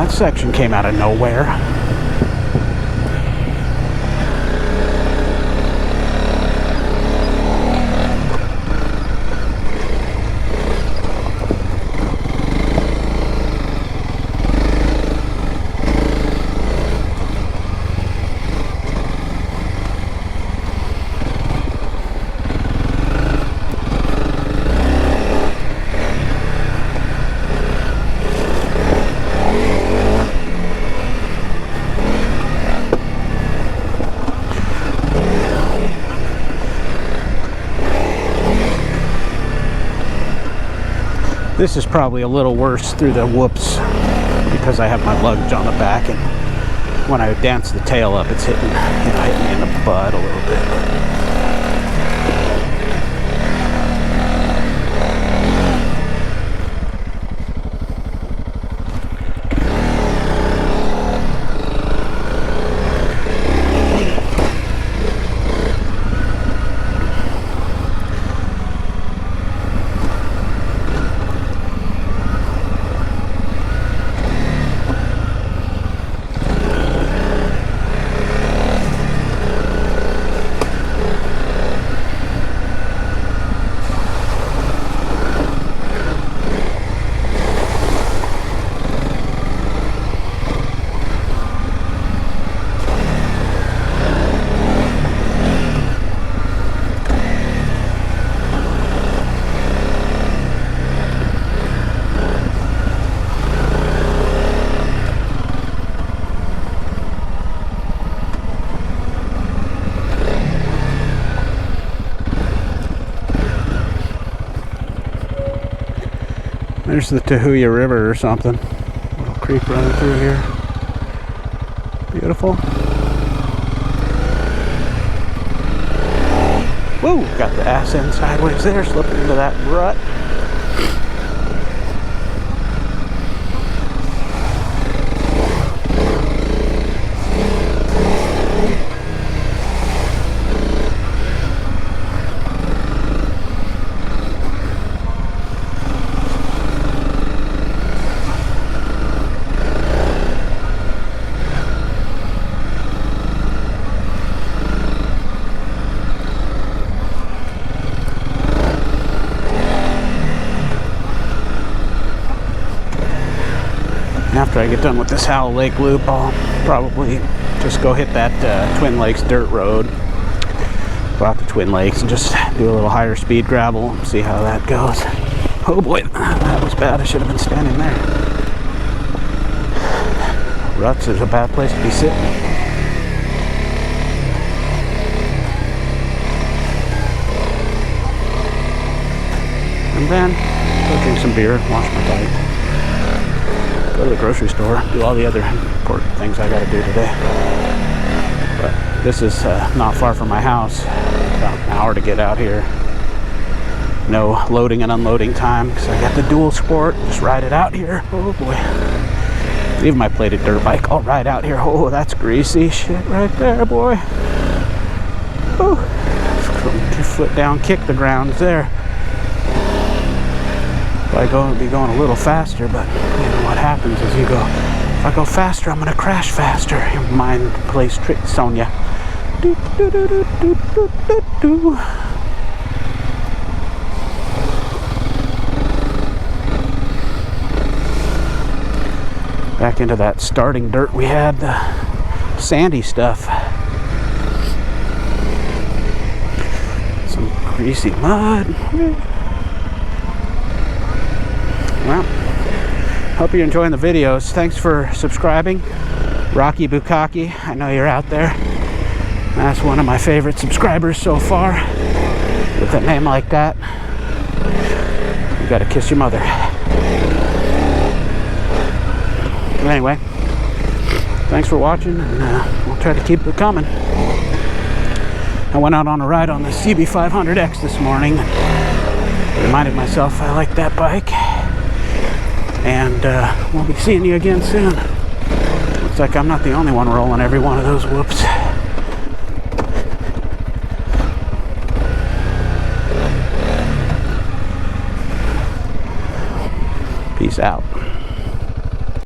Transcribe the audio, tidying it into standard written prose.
That section came out of nowhere. This is probably a little worse through the whoops because I have my luggage on the back, and when I dance the tail up, it's hitting, hitting me in the butt a little bit. There's the Tahuya River or something. Little creek running through here. Beautiful. Whoa, got the ass end sideways there, slipping into that rut. After I get done with this Howell Lake loop, I'll probably just go hit that Twin Lakes dirt road, go out to Twin Lakes and just do a little higher speed gravel and see how that goes. Oh boy, that was bad. I should have been standing there. Ruts is a bad place to be sitting. And then go drink some beer, wash my bike, go to the grocery store, do all the other important things I got to do today. But this is not far from my house, about an hour to get out here. No loading and unloading time because I got the dual sport. Just ride it out here. Oh boy. Even my plated dirt bike, I'll ride out here. Oh, that's greasy shit right there, boy. Oh, 2 foot down, kick the ground there. I'd be going a little faster, but you know what happens is you go, if I go faster, I'm going to crash faster. Your mind plays tricks on you. Do, do, do, do, do, do, do, do. Back into that starting dirt we had, the sandy stuff. Some greasy mud. Well, hope you're enjoying the videos. Thanks for subscribing. Rocky Bukaki, I know you're out there. That's one of my favorite subscribers so far. With a name like that, you gotta kiss your mother. But anyway, thanks for watching, and we'll try to keep it coming. I went out on a ride on the CB500X this morning. Reminded myself I like that bike. And we'll be seeing you again soon. Looks like I'm not the only one rolling every one of those whoops. Peace out.